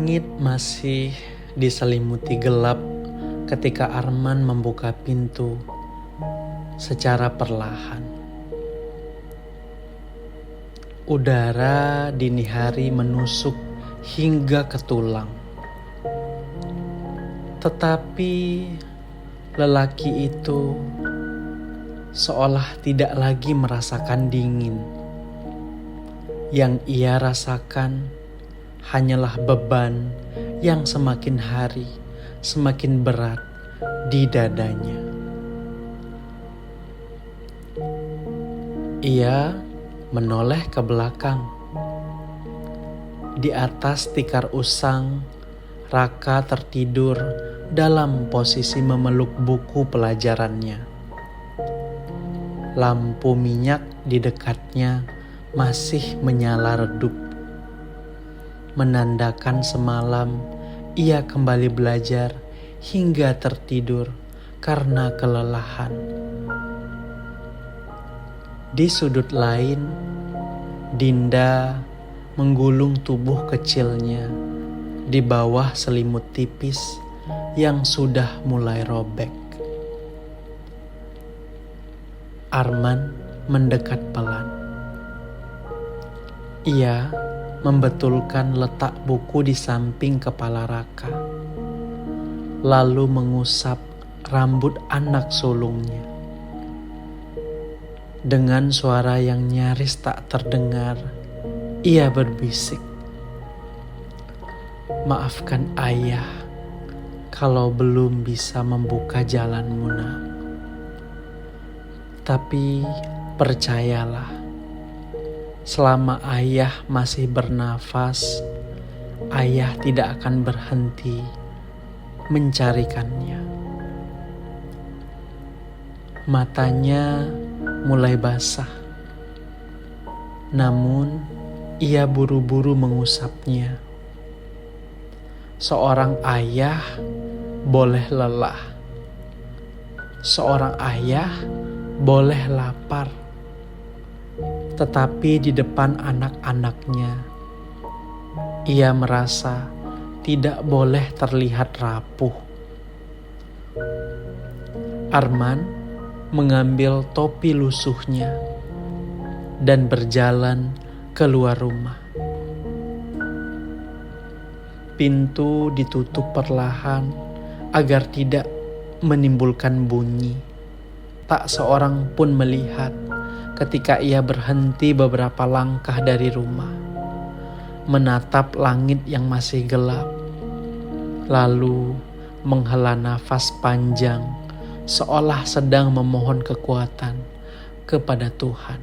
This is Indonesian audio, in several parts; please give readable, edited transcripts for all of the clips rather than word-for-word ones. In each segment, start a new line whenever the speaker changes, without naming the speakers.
Langit masih diselimuti gelap ketika Arman membuka pintu secara perlahan. Udara dini hari menusuk hingga ke tulang. Tetapi lelaki itu seolah tidak lagi merasakan dingin. Yang ia rasakan hanyalah beban yang semakin hari semakin berat di dadanya. Ia menoleh ke belakang. Di atas tikar usang, Raka tertidur dalam posisi memeluk buku pelajarannya. Lampu minyak di dekatnya masih menyala redup, menandakan semalam ia kembali belajar hingga tertidur karena kelelahan. Di sudut lain, Dinda menggulung tubuh kecilnya di bawah selimut tipis yang sudah mulai robek. Arman mendekat pelan. Ia membetulkan letak buku di samping kepala Raka, lalu mengusap rambut anak sulungnya. Dengan suara yang nyaris tak terdengar, ia berbisik, "Maafkan ayah kalau belum bisa membuka jalanmu, nak. Tapi percayalah, selama ayah masih bernafas, ayah tidak akan berhenti mencarikannya." Matanya mulai basah, namun ia buru-buru mengusapnya. Seorang ayah boleh lelah, seorang ayah boleh lapar, tetapi di depan anak-anaknya, ia merasa tidak boleh terlihat rapuh. Arman mengambil topi lusuhnya dan berjalan keluar rumah. Pintu ditutup perlahan agar tidak menimbulkan bunyi. Tak seorang pun melihat ketika ia berhenti beberapa langkah dari rumah, menatap langit yang masih gelap, lalu menghela nafas panjang seolah sedang memohon kekuatan kepada Tuhan.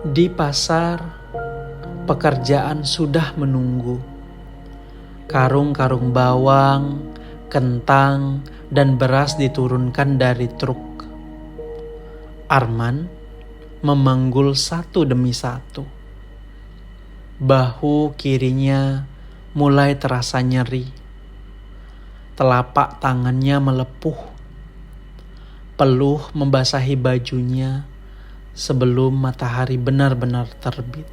Di pasar, pekerjaan sudah menunggu. Karung-karung bawang, kentang, dan beras diturunkan dari truk. Arman memanggul satu demi satu. Bahu kirinya mulai terasa nyeri. Telapak tangannya melepuh. Peluh membasahi bajunya sebelum matahari benar-benar terbit.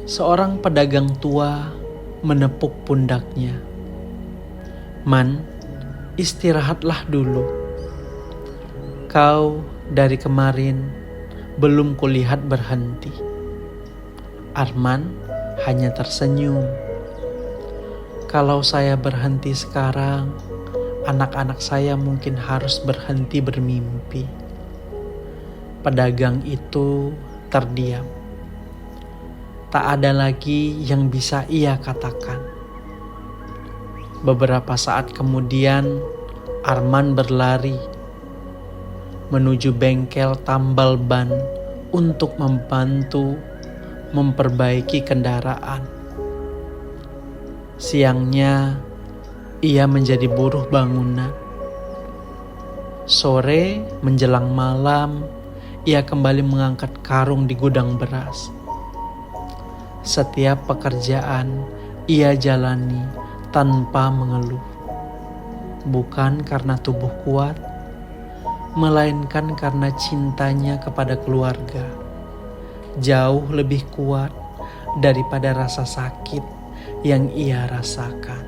Seorang pedagang tua menepuk pundaknya. "Man, istirahatlah dulu. Kau dari kemarin belum kulihat berhenti." Arman hanya tersenyum. "Kalau saya berhenti sekarang, anak-anak saya mungkin harus berhenti bermimpi." Pedagang itu terdiam. Tak ada lagi yang bisa ia katakan. Beberapa saat kemudian, Arman berlari menuju bengkel tambal ban untuk membantu memperbaiki kendaraan. Siangnya, ia menjadi buruh bangunan. Sore menjelang malam, ia kembali mengangkat karung di gudang beras. Setiap pekerjaan ia jalani tanpa mengeluh. Bukan karena tubuh kuat, melainkan karena cintanya kepada keluarga jauh lebih kuat daripada rasa sakit yang ia rasakan.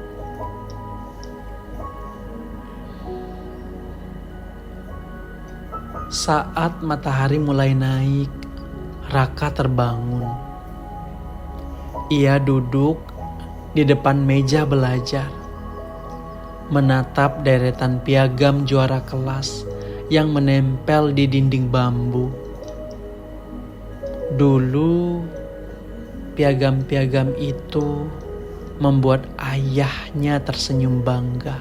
Saat matahari mulai naik, Raka terbangun. Ia duduk di depan meja belajar, menatap deretan piagam juara kelas yang menempel di dinding bambu. Dulu, piagam-piagam itu membuat ayahnya tersenyum bangga.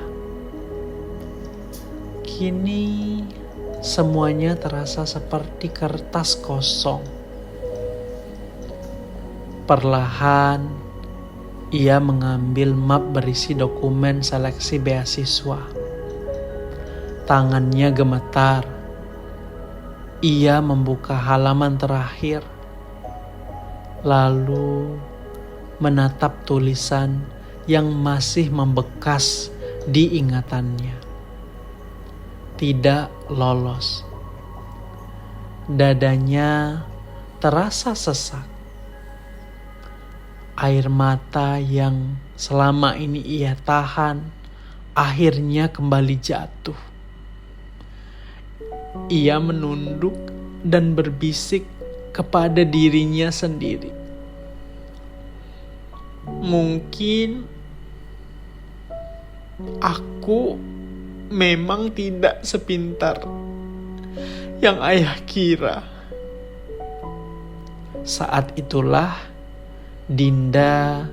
Kini, semuanya terasa seperti kertas kosong. Perlahan, ia mengambil map berisi dokumen seleksi beasiswa. Tangannya gemetar. Ia membuka halaman terakhir, lalu menatap tulisan yang masih membekas di ingatannya. Tidak lolos. Dadanya terasa sesak. Air mata yang selama ini ia tahan akhirnya kembali jatuh. Ia menunduk dan berbisik kepada dirinya sendiri. Mungkin aku memang tidak sepintar yang ayah kira. Saat itulah Dinda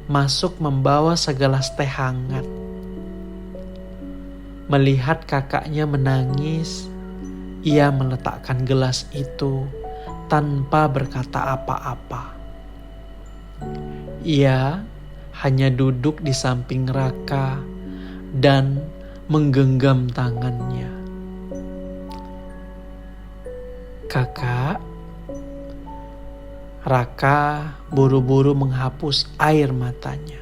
masuk membawa segelas teh hangat. Melihat kakaknya menangis, ia meletakkan gelas itu tanpa berkata apa-apa. Ia hanya duduk di samping Raka dan menggenggam tangannya. Kakak, Raka buru-buru menghapus air matanya.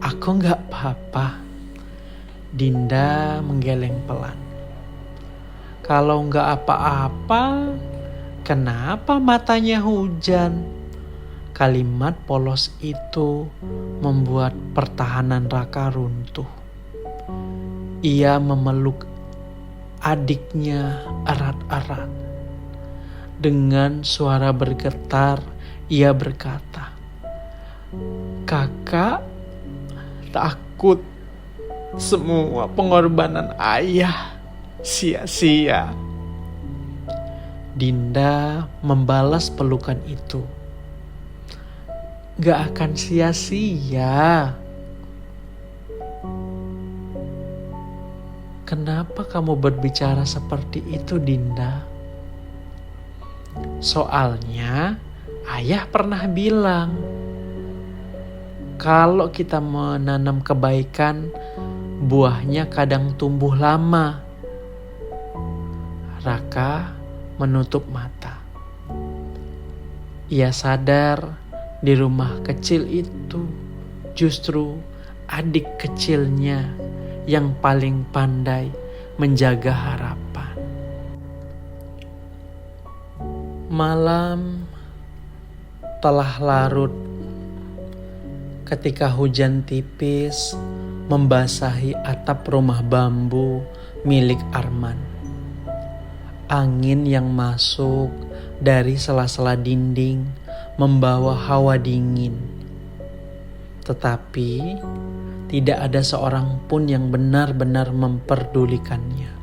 Aku gak apa-apa. Dinda menggeleng pelan. Kalau gak apa-apa, kenapa matanya hujan? Kalimat polos itu membuat pertahanan Raka runtuh. Ia memeluk adiknya erat-erat. Dengan suara bergetar, ia berkata, "Kakak takut semua pengorbanan ayah sia-sia." Dinda membalas pelukan itu. "Gak akan sia-sia. Kenapa kamu berbicara seperti itu, Dinda? Soalnya ayah pernah bilang, kalau kita menanam kebaikan, buahnya kadang tumbuh lama." Raka menutup mata. Ia sadar di rumah kecil itu justru adik kecilnya yang paling pandai menjaga harapan. Malam telah larut ketika hujan tipis membasahi atap rumah bambu milik Arman. Angin yang masuk dari sela-sela dinding membawa hawa dingin. Tetapi tidak ada seorang pun yang benar-benar memperdulikannya.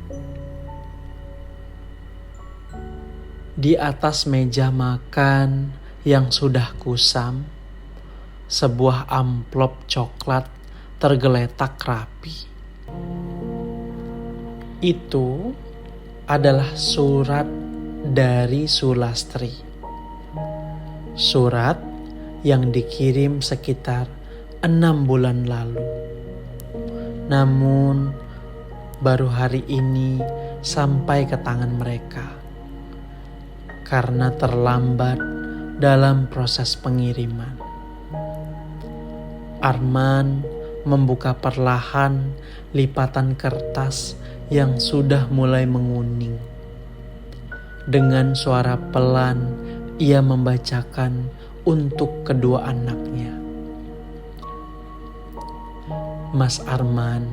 Di atas meja makan yang sudah kusam, sebuah amplop coklat tergeletak rapi. Itu adalah surat dari Sulastri. Surat yang dikirim sekitar 6 bulan lalu. Namun baru hari ini sampai ke tangan mereka karena terlambat dalam proses pengiriman. Arman membuka perlahan lipatan kertas yang sudah mulai menguning. Dengan suara pelan, ia membacakan untuk kedua anaknya. Mas Arman,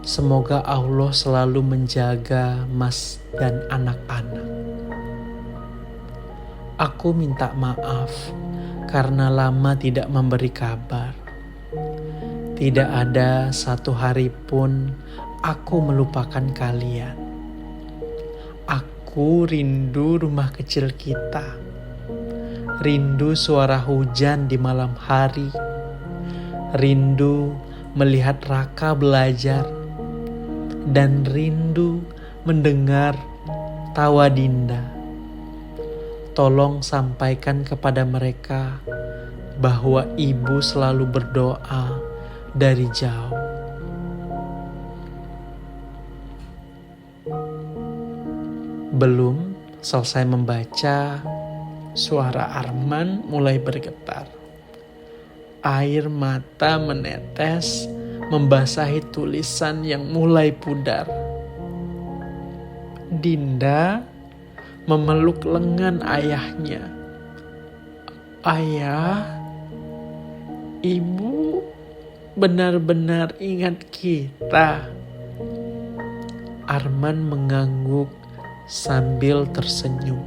semoga Allah selalu menjaga Mas dan anak-anak. Aku minta maaf karena lama tidak memberi kabar. Tidak ada satu hari pun aku melupakan kalian. Aku rindu rumah kecil kita. Rindu suara hujan di malam hari. Rindu melihat Raka belajar. Dan rindu mendengar tawa Dinda. Tolong sampaikan kepada mereka bahwa ibu selalu berdoa dari jauh. Belum selesai membaca, suara Arman mulai bergetar. Air mata menetes membasahi tulisan yang mulai pudar. Dinda memeluk lengan ayahnya. Ayah, ibu benar-benar ingat kita. Arman mengangguk sambil tersenyum.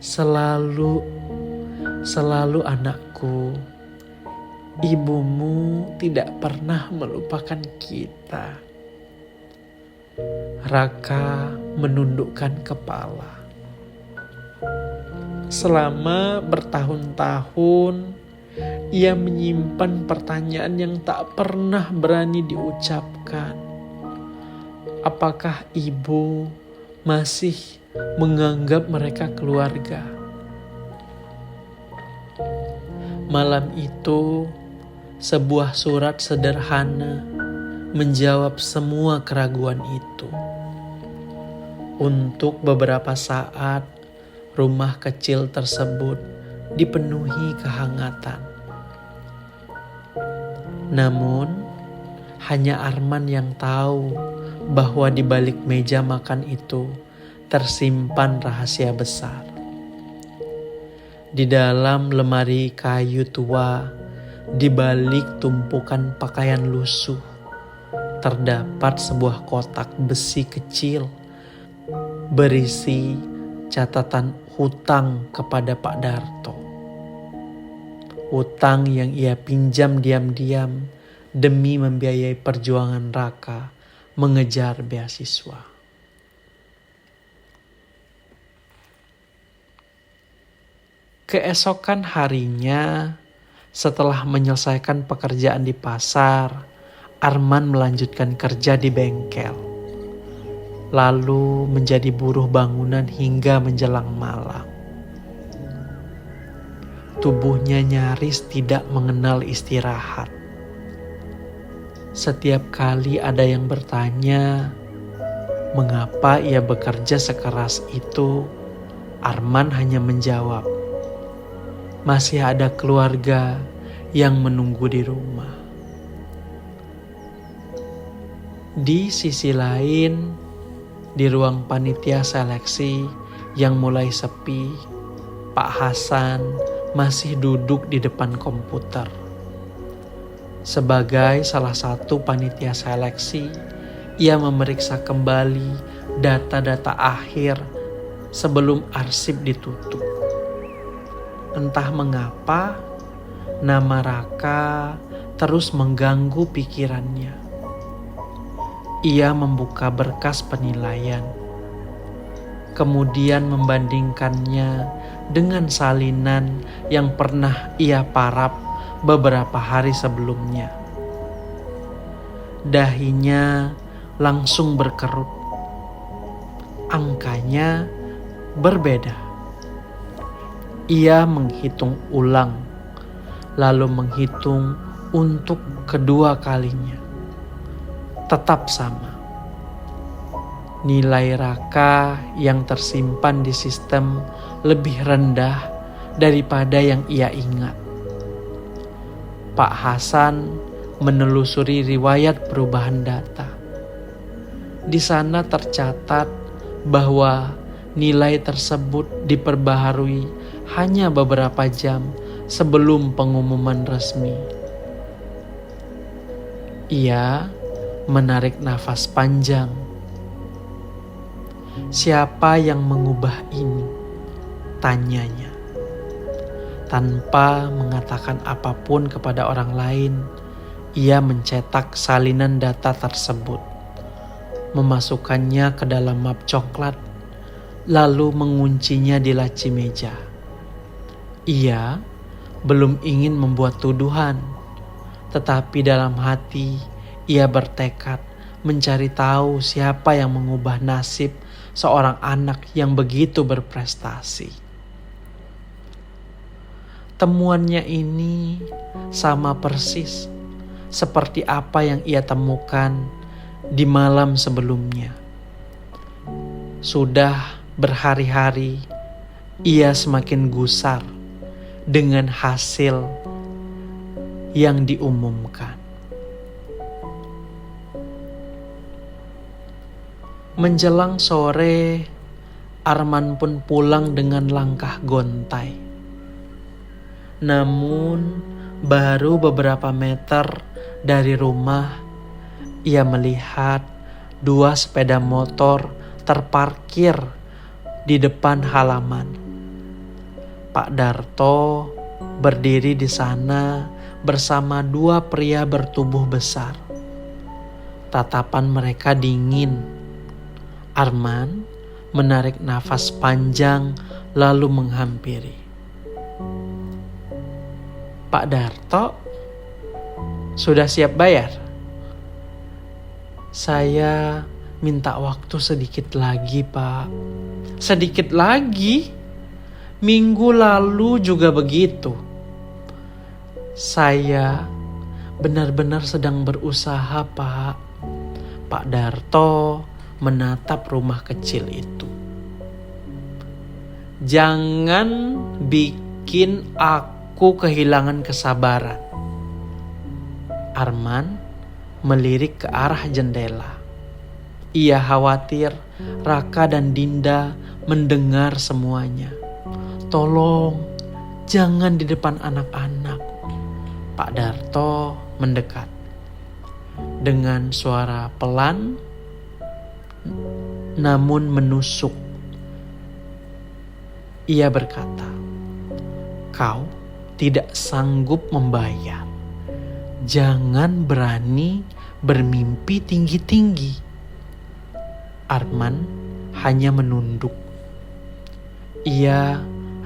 Selalu anakku, ibumu tidak pernah melupakan kita. Raka menundukkan kepala. Selama bertahun-tahun, ia menyimpan pertanyaan yang tak pernah berani diucapkan. Apakah ibu masih menganggap mereka keluarga? Malam itu, sebuah surat sederhana menjawab semua keraguan itu. Untuk beberapa saat, rumah kecil tersebut dipenuhi kehangatan. Namun, hanya Arman yang tahu bahwa di balik meja makan itu tersimpan rahasia besar. Di dalam lemari kayu tua, di balik tumpukan pakaian lusuh, terdapat sebuah kotak besi kecil berisi catatan hutang kepada Pak Darto. Hutang yang ia pinjam diam-diam demi membiayai perjuangan Raka mengejar beasiswa. Keesokan harinya, setelah menyelesaikan pekerjaan di pasar, Arman melanjutkan kerja di bengkel. Lalu menjadi buruh bangunan hingga menjelang malam. Tubuhnya nyaris tidak mengenal istirahat. Setiap kali ada yang bertanya, mengapa ia bekerja sekeras itu, Arman hanya menjawab, masih ada keluarga yang menunggu di rumah. Di sisi lain, di ruang panitia seleksi yang mulai sepi, Pak Hasan masih duduk di depan komputer. Sebagai salah satu panitia seleksi, ia memeriksa kembali data-data akhir sebelum arsip ditutup. Entah mengapa, nama Raka terus mengganggu pikirannya. Ia membuka berkas penilaian, kemudian membandingkannya dengan salinan yang pernah ia parap beberapa hari sebelumnya. Dahinya langsung berkerut. Angkanya berbeda. Ia menghitung ulang, lalu menghitung untuk kedua kalinya. Tetap sama. Nilai Raka yang tersimpan di sistem lebih rendah daripada yang ia ingat. Pak Hasan menelusuri riwayat perubahan data. Di sana tercatat bahwa Nilai tersebut diperbaharui hanya beberapa jam sebelum pengumuman resmi. Ia menarik nafas panjang. "Siapa yang mengubah ini?" tanyanya. Tanpa mengatakan apapun kepada orang lain, ia mencetak salinan data tersebut, memasukkannya ke dalam map coklat, lalu menguncinya di laci meja. Ia belum ingin membuat tuduhan, tetapi dalam hati ia bertekad mencari tahu siapa yang mengubah nasib seorang anak yang begitu berprestasi. Temuannya ini sama persis seperti apa yang ia temukan di malam sebelumnya. Sudah berhari-hari ia semakin gusar dengan hasil yang diumumkan. Menjelang sore, Arman pun pulang dengan langkah gontai. Namun, baru beberapa meter dari rumah, ia melihat 2 sepeda motor terparkir di depan halaman. Pak Darto berdiri di sana bersama 2 pria bertubuh besar. Tatapan mereka dingin. Arman menarik nafas panjang lalu menghampiri. "Pak Darto, sudah siap bayar?" "Saya minta waktu sedikit lagi, Pak." "Sedikit lagi? Minggu lalu juga begitu." "Saya benar-benar sedang berusaha, Pak." Pak Darto menatap rumah kecil itu. "Jangan bikin aku kehilangan kesabaran." Arman melirik ke arah jendela. Ia khawatir Raka dan Dinda mendengar semuanya. "Tolong, jangan di depan anak-anak." Pak Darto mendekat. Dengan suara pelan namun menusuk, ia berkata, "Kau tidak sanggup membayar. Jangan berani bermimpi tinggi-tinggi." Arman hanya menunduk. Ia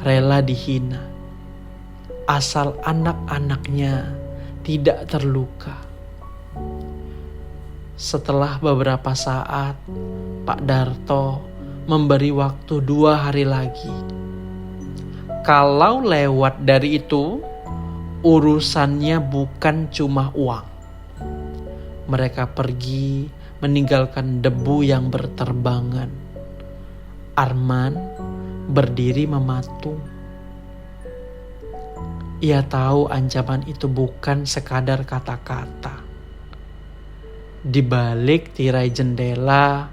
rela dihina, asal anak-anaknya tidak terluka. Setelah beberapa saat, Pak Darto memberi waktu 2 hari lagi. Kalau lewat dari itu, urusannya bukan cuma uang. Mereka pergi meninggalkan debu yang berterbangan. Arman berdiri mematung. Ia tahu ancaman itu bukan sekadar kata-kata. Di balik tirai jendela,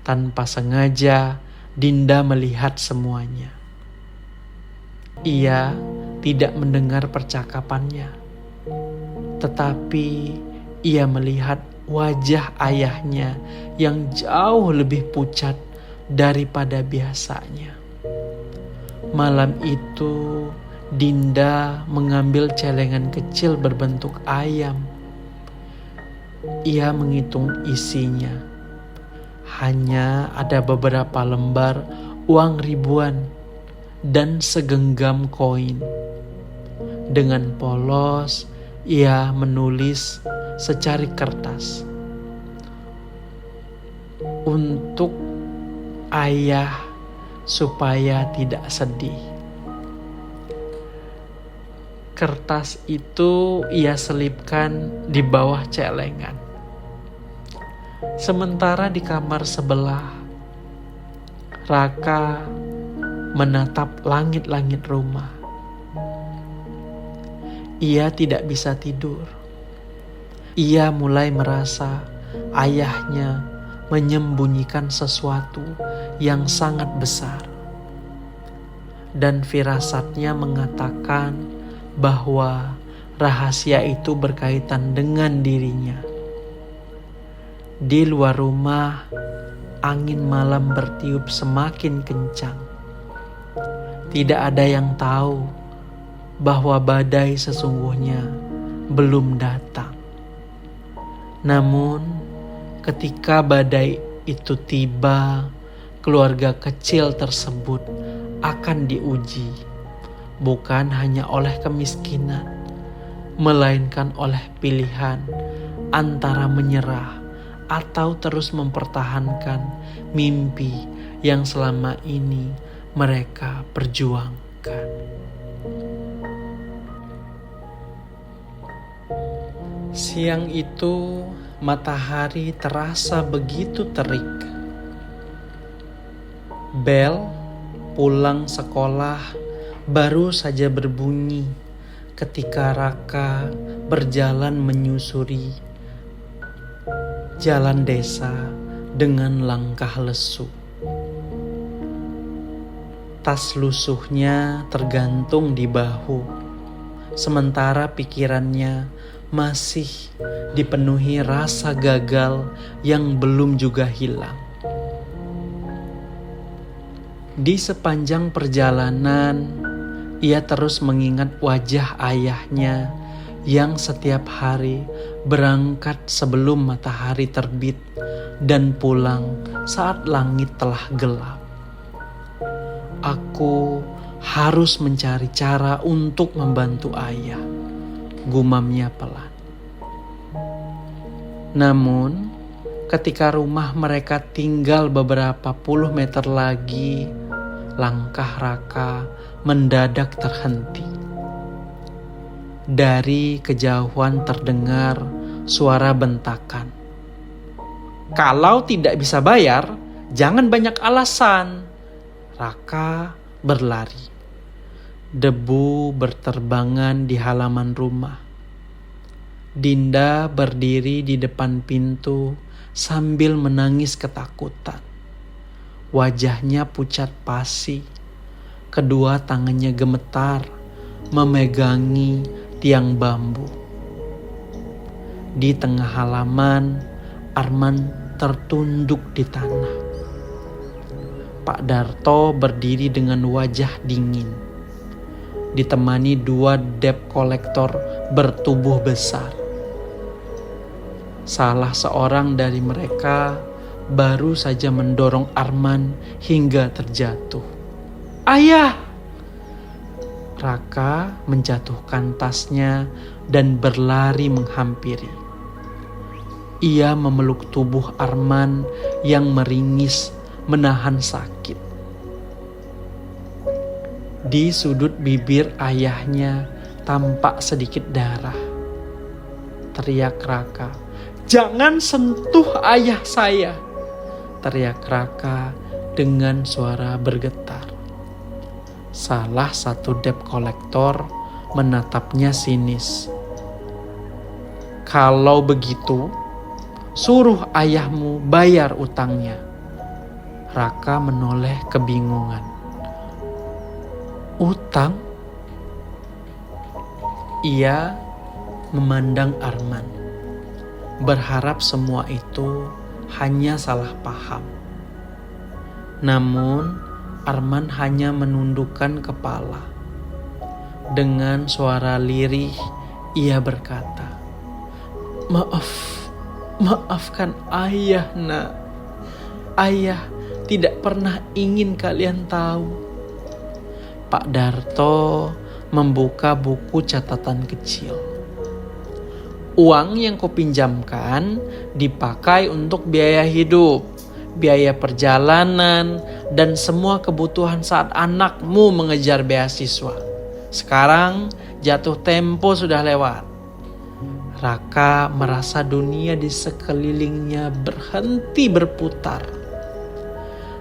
tanpa sengaja, Dinda melihat semuanya. Ia tidak mendengar percakapannya, tetapi ia melihat wajah ayahnya yang jauh lebih pucat daripada biasanya. Malam itu, Dinda mengambil celengan kecil berbentuk ayam. Ia menghitung isinya. Hanya ada beberapa lembar uang ribuan dan segenggam koin. Dengan polos, ia menulis secari kertas. "Untuk ayah supaya tidak sedih." Kertas itu ia selipkan di bawah celengan. Sementara di kamar sebelah, Raka menatap langit-langit rumah. Ia tidak bisa tidur. Ia mulai merasa ayahnya menyembunyikan sesuatu yang sangat besar. Dan firasatnya mengatakan bahwa rahasia itu berkaitan dengan dirinya. Di luar rumah, angin malam bertiup semakin kencang. Tidak ada yang tahu bahwa badai sesungguhnya belum datang. Namun, ketika badai itu tiba, keluarga kecil tersebut akan diuji, bukan hanya oleh kemiskinan, melainkan oleh pilihan antara menyerah atau terus mempertahankan mimpi yang selama ini mereka perjuangkan. Siang itu matahari terasa begitu terik. Bel pulang sekolah baru saja berbunyi ketika Raka berjalan menyusuri jalan desa dengan langkah lesu. Tas lusuhnya tergantung di bahu, sementara pikirannya masih dipenuhi rasa gagal yang belum juga hilang. Di sepanjang perjalanan, ia terus mengingat wajah ayahnya yang setiap hari berangkat sebelum matahari terbit dan pulang saat langit telah gelap. Aku harus mencari cara untuk membantu ayah, gumamnya pelan. Namun, ketika rumah mereka tinggal beberapa puluh meter lagi, langkah Raka mendadak terhenti. Dari kejauhan terdengar suara bentakan. "Kalau tidak bisa bayar, jangan banyak alasan." Raka berlari. Debu berterbangan di halaman rumah. Dinda berdiri di depan pintu sambil menangis ketakutan. Wajahnya pucat pasi. Kedua tangannya gemetar memegangi tiang bambu. Di tengah halaman, Arman tertunduk di tanah. Pak Darto berdiri dengan wajah dingin, ditemani dua debt kolektor bertubuh besar. Salah seorang dari mereka baru saja mendorong Arman hingga terjatuh. "Ayah!" Raka menjatuhkan tasnya dan berlari menghampiri. Ia memeluk tubuh Arman yang meringis menahan sakit. Di sudut bibir ayahnya tampak sedikit darah. Teriak Raka, "Jangan sentuh ayah saya!" Teriak Raka dengan suara bergetar. Salah satu debt kolektor menatapnya sinis. "Kalau begitu, suruh ayahmu bayar utangnya." Raka menoleh kebingungan. "Utang?" Ia memandang Arman, berharap semua itu hanya salah paham. Namun Arman hanya menundukkan kepala. Dengan suara lirih ia berkata, Maafkan ayah, nak. Ayah tidak pernah ingin kalian tahu." Pak Darto membuka buku catatan kecil. "Uang yang kau pinjamkan dipakai untuk biaya hidup, biaya perjalanan, dan semua kebutuhan saat anakmu mengejar beasiswa. Sekarang jatuh tempo sudah lewat." Raka merasa dunia di sekelilingnya berhenti berputar.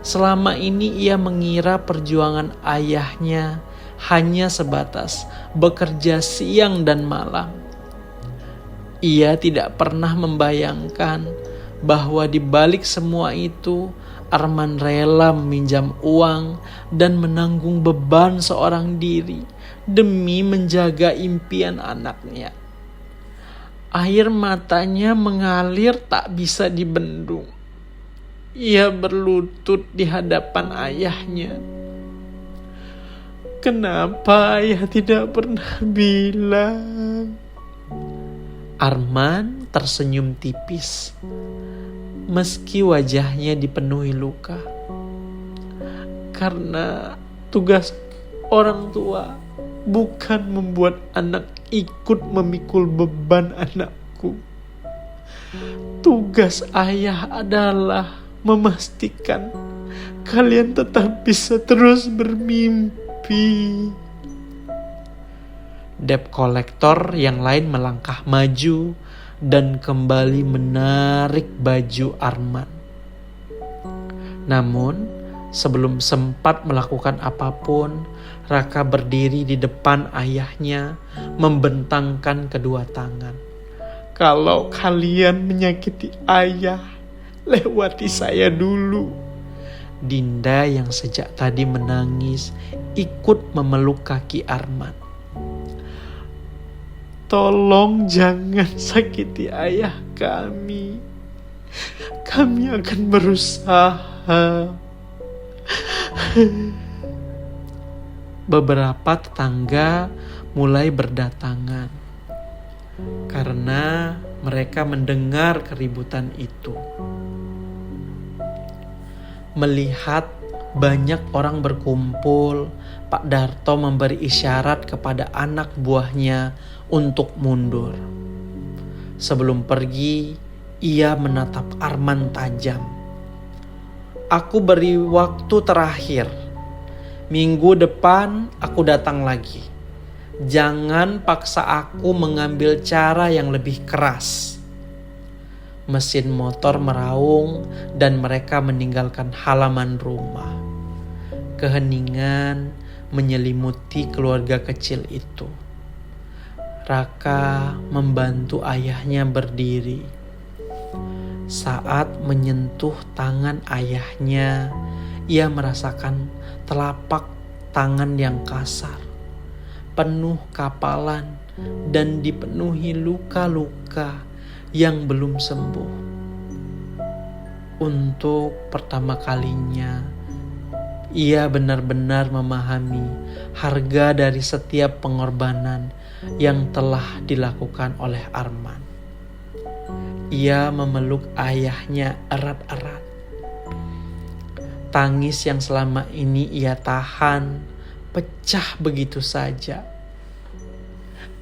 Selama ini ia mengira perjuangan ayahnya hanya sebatas bekerja siang dan malam. Ia tidak pernah membayangkan bahwa di balik semua itu Arman rela meminjam uang dan menanggung beban seorang diri demi menjaga impian anaknya. Air matanya mengalir tak bisa dibendung. Ia berlutut di hadapan ayahnya. Kenapa ayah tidak pernah bilang? Arman tersenyum tipis, meski wajahnya dipenuhi luka. Karena tugas orang tua bukan membuat anak ikut memikul beban anakku. Tugas ayah adalah memastikan kalian tetap bisa terus bermimpi. Debt collector yang lain melangkah maju dan kembali menarik baju Arman. Namun, sebelum sempat melakukan apapun, Raka berdiri di depan ayahnya, membentangkan kedua tangan. Kalau kalian menyakiti ayah, lewati saya dulu. Dinda yang sejak tadi menangis ikut memeluk kaki Arman. Tolong jangan sakiti ayah kami. Kami akan berusaha. Beberapa tetangga mulai berdatangan karena mereka mendengar keributan itu. Melihat banyak orang berkumpul, Pak Darto memberi isyarat kepada anak buahnya untuk mundur. Sebelum pergi, ia menatap Arman tajam. Aku beri waktu terakhir. Minggu depan aku datang lagi. Jangan paksa aku mengambil cara yang lebih keras. Mesin motor meraung dan mereka meninggalkan halaman rumah. Keheningan menyelimuti keluarga kecil itu. Raka membantu ayahnya berdiri. Saat menyentuh tangan ayahnya, ia merasakan telapak tangan yang kasar, penuh kapalan dan dipenuhi luka-luka yang belum sembuh. Untuk pertama kalinya, ia benar-benar memahami harga dari setiap pengorbanan yang telah dilakukan oleh Arman. Ia memeluk ayahnya erat-erat. Tangis yang selama ini ia tahan pecah begitu saja.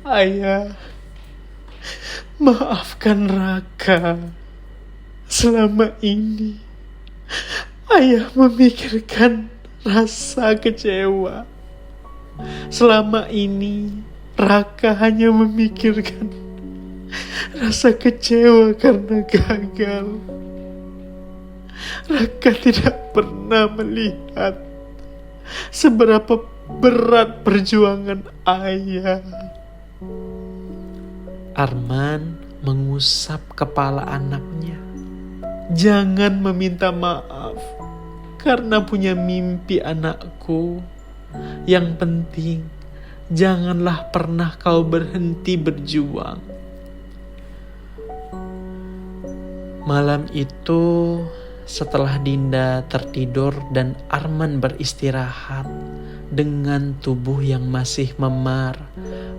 Ayah, maafkan Raka. Selama ini ayah memikirkan rasa kecewa. Selama ini Raka hanya memikirkan rasa kecewa karena gagal. Raka tidak pernah melihat seberapa berat perjuangan ayah. Arman mengusap kepala anaknya. Jangan meminta maaf karena punya mimpi, anakku. Yang penting, janganlah pernah kau berhenti berjuang. Malam itu, setelah Dinda tertidur dan Arman beristirahat dengan tubuh yang masih memar,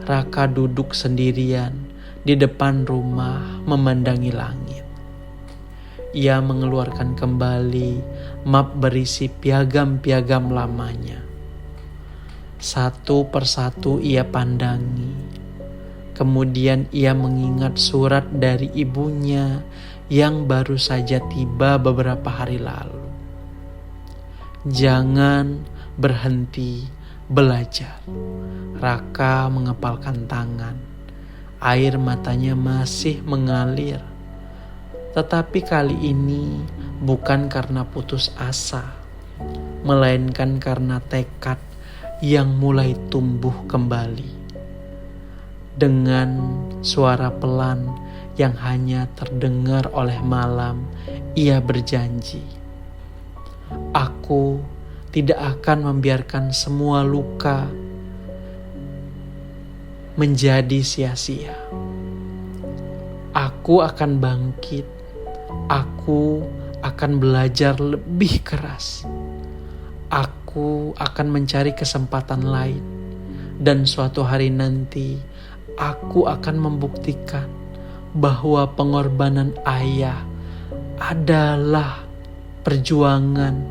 Raka duduk sendirian di depan rumah memandangi langit. Ia mengeluarkan kembali map berisi piagam-piagam lamanya. Satu persatu ia pandangi. Kemudian ia mengingat surat dari ibunya yang baru saja tiba beberapa hari lalu. Jangan berhenti belajar. Raka mengepalkan tangan. Air matanya masih mengalir. Tetapi kali ini bukan karena putus asa, melainkan karena tekad yang mulai tumbuh kembali. Dengan suara pelan yang hanya terdengar oleh malam, ia berjanji, "Aku tidak akan membiarkan semua luka menjadi sia-sia. Aku akan bangkit. Aku akan belajar lebih keras. Aku akan mencari kesempatan lain. Dan suatu hari nanti, aku akan membuktikan bahwa pengorbanan ayah adalah perjuangan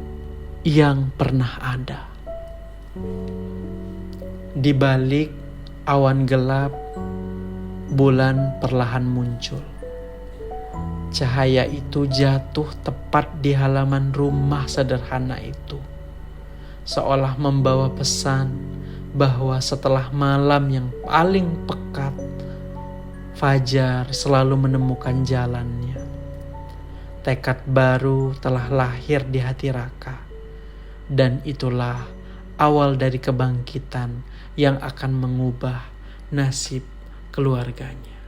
yang pernah ada." Di balik awan gelap, bulan perlahan muncul. Cahaya itu jatuh tepat di halaman rumah sederhana itu, seolah membawa pesan bahwa setelah malam yang paling pekat, fajar selalu menemukan jalannya. Tekad baru telah lahir di hati Raka, dan itulah awal dari kebangkitan yang akan mengubah nasib keluarganya.